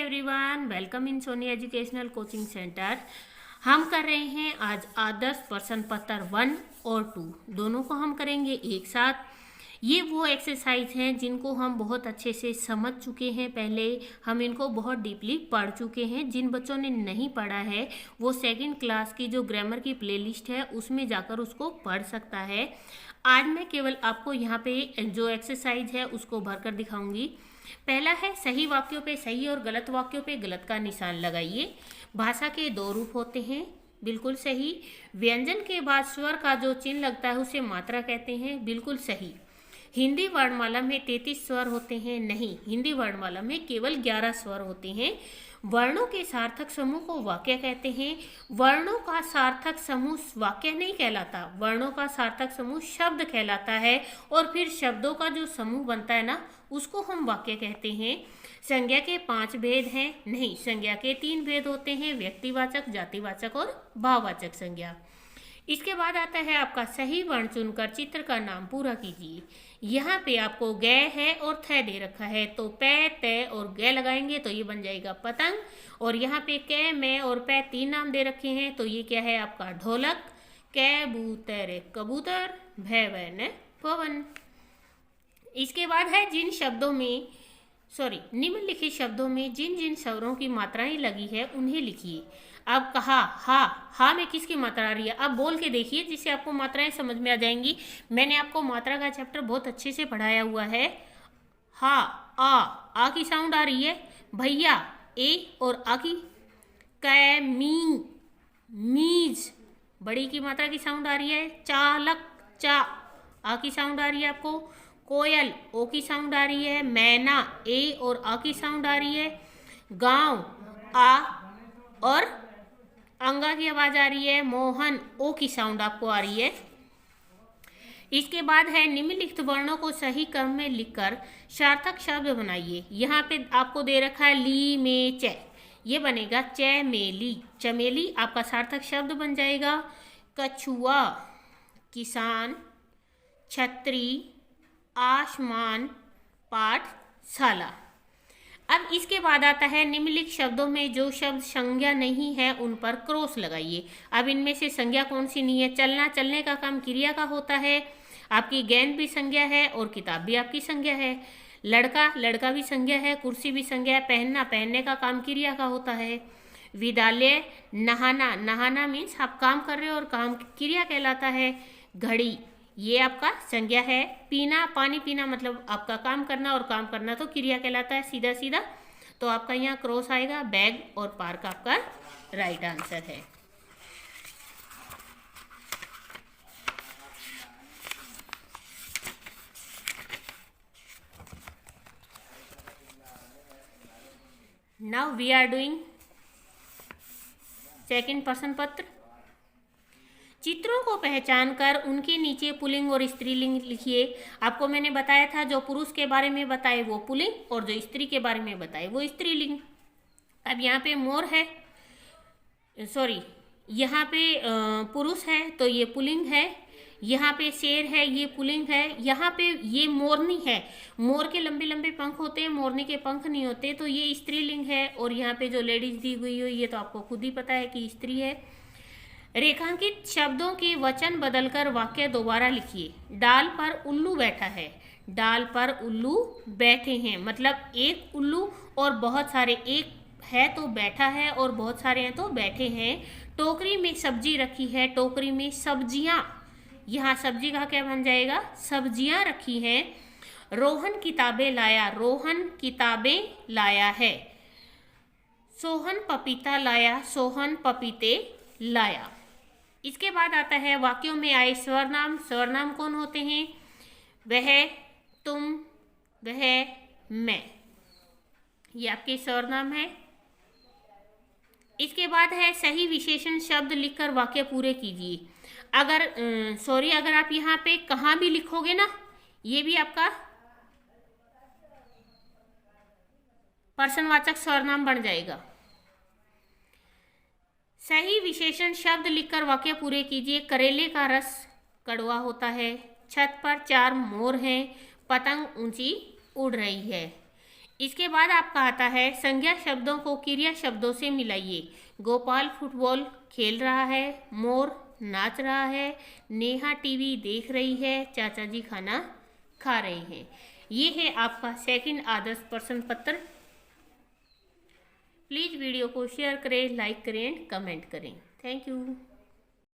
Everyone, welcome in Soni educational coaching centre. हम कर रहे हैं आज आदर्श प्रश्न पत्र 1 और 2 दोनों को हम करेंगे एक साथ। ये वो एक्सरसाइज हैं जिनको हम बहुत अच्छे से समझ चुके हैं, पहले हम इनको बहुत डीपली पढ़ चुके हैं। जिन बच्चों ने नहीं पढ़ा है वो सेकंड क्लास की जो ग्रामर की प्लेलिस्ट है उसमें जाकर उसको पढ़ सकता है। आज मैं केवल आपको यहाँ पे जो एक्सरसाइज है उसको भरकर दिखाऊंगी। पहला है सही वाक्यों पे सही और गलत वाक्यों पे गलत का निशान लगाइए। भाषा के 2 रूप होते हैं, बिल्कुल सही। व्यंजन के बाद स्वर का जो चिन्ह लगता है उसे मात्रा कहते हैं, बिल्कुल सही। हिंदी वर्णमाला में 33 स्वर होते हैं, नहीं, हिंदी वर्णमाला में केवल 11 स्वर होते हैं। वर्णों के सार्थक समूह को वाक्य कहते हैं। वर्णों का सार्थक समूह वाक्य नहीं कहलाता, वर्णों का सार्थक समूह शब्द कहलाता है और फिर शब्दों का जो समूह बनता है ना उसको हम वाक्य कहते हैं। संज्ञा के 5 भेद हैं, नहीं, संज्ञा के 3 भेद होते हैं, व्यक्तिवाचक, जातिवाचक और भाववाचक संज्ञा। इसके बाद आता है आपका सही वर्ण चुनकर चित्र का नाम पूरा कीजिए। यहाँ पे आपको ग है और थ दे रखा है, तो पै तय और ग लगाएंगे तो ये बन जाएगा पतंग। और यहाँ पे कै मैं और पै 3 नाम दे रखे हैं, तो ये क्या है आपका ढोलक। कैबूतर कबूतर, भय वैन पवन। इसके बाद है जिन शब्दों में निम्नलिखित शब्दों में जिन जिन स्वरों की मात्राएं लगी है उन्हें लिखिए। अब कहा हा में किसकी मात्रा आ रही है, अब बोल के देखिए जिससे आपको मात्राएं समझ में आ जाएंगी। मैंने आपको मात्रा का चैप्टर बहुत अच्छे से पढ़ाया हुआ है। हा आ की साउंड आ रही है, भैया ए और आ की। कै मी मीज, बड़ी की मात्रा की साउंड आ रही है। चालक चा, आ की साउंड आ रही है आपको। कोयल ओ की साउंड आ रही है। मैना ए और आ की साउंड आ रही है। गांव आ और अंगा की आवाज आ रही है। मोहन ओ की साउंड आपको आ रही है। इसके बाद है निम्नलिखित वर्णों को सही क्रम में लिखकर सार्थक शब्द बनाइए। यहाँ पे आपको दे रखा है ली में च, ये बनेगा चमेली। चमेली आपका सार्थक शब्द बन जाएगा। कछुआ, किसान, छतरी, आसमान, पाठशाला। अब इसके बाद आता है निम्नलिखित शब्दों में जो शब्द संज्ञा नहीं है उन पर क्रॉस लगाइए। अब इनमें से संज्ञा कौन सी नहीं है। चलना, चलने का काम क्रिया का होता है। आपकी गेंद भी संज्ञा है और किताब भी आपकी संज्ञा है। लड़का, लड़का भी संज्ञा है, कुर्सी भी संज्ञा है। पहनना, पहनने का काम क्रिया का होता है। विद्यालय, नहाना, नहाना मीन्स आप काम कर रहे हो और काम क्रिया कहलाता है। घड़ी, ये आपका संज्ञा है। पीना, पानी पीना मतलब आपका काम करना और काम करना तो क्रिया कहलाता है, सीधा सीधा। तो आपका यहाँ क्रॉस आएगा। बैग और पार्क आपका राइट आंसर है। Now we are doing second प्रश्न पत्र। चित्रों को पहचान कर उनके नीचे पुल्लिंग और स्त्रीलिंग लिखिए। आपको मैंने बताया था जो पुरुष के बारे में बताए वो पुल्लिंग और जो स्त्री के बारे में बताए वो स्त्रीलिंग। अब यहाँ पे मोर है, यहाँ पे पुरुष है तो ये पुल्लिंग है। यहाँ पे शेर है, ये पुल्लिंग है। यहाँ पे ये मोरनी है, मोर के लंबे लंबे पंख होते हैं, मोरनी के पंख नहीं होते, तो ये स्त्रीलिंग है। और यहाँ पे जो लेडीज दी हुई है ये तो आपको खुद ही पता है कि स्त्री है। रेखांकित शब्दों के वचन बदलकर वाक्य दोबारा लिखिए। डाल पर उल्लू बैठा है, डाल पर उल्लू बैठे हैं, मतलब एक उल्लू और बहुत सारे, एक है तो बैठा है और बहुत सारे हैं तो बैठे हैं। टोकरी में सब्जी रखी है, टोकरी में सब्जियां, यहाँ सब्जी का क्या बन जाएगा, सब्जियां रखी हैं। रोहन किताबें लाया, रोहन किताबें लाया है। सोहन पपीता लाया, सोहन पपीते लाया। इसके बाद आता है वाक्यों में आए स्वरनाम। स्वरनाम कौन होते हैं, वह, तुम, वह, मैं, ये आपके स्वरनाम है। इसके बाद है सही विशेषण शब्द लिखकर वाक्य पूरे कीजिए। अगर आप यहाँ पे कहाँ भी लिखोगे ना ये भी आपका पर्सनवाचक सर्वनाम बन जाएगा। सही विशेषण शब्द लिखकर वाक्य पूरे कीजिए। करेले का रस कड़वा होता है। छत पर 4 मोर हैं। पतंग ऊंची उड़ रही है। इसके बाद आपका आता है संज्ञा शब्दों को क्रिया शब्दों से मिलाइए। गोपाल फुटबॉल खेल रहा है, मोर नाच रहा है, नेहा टीवी देख रही है, चाचा जी खाना खा रहे हैं। ये है आपका सेकंड आदर्श प्रश्न पत्र। प्लीज़ वीडियो को शेयर करें, लाइक करें, कमेंट करें। Thank you.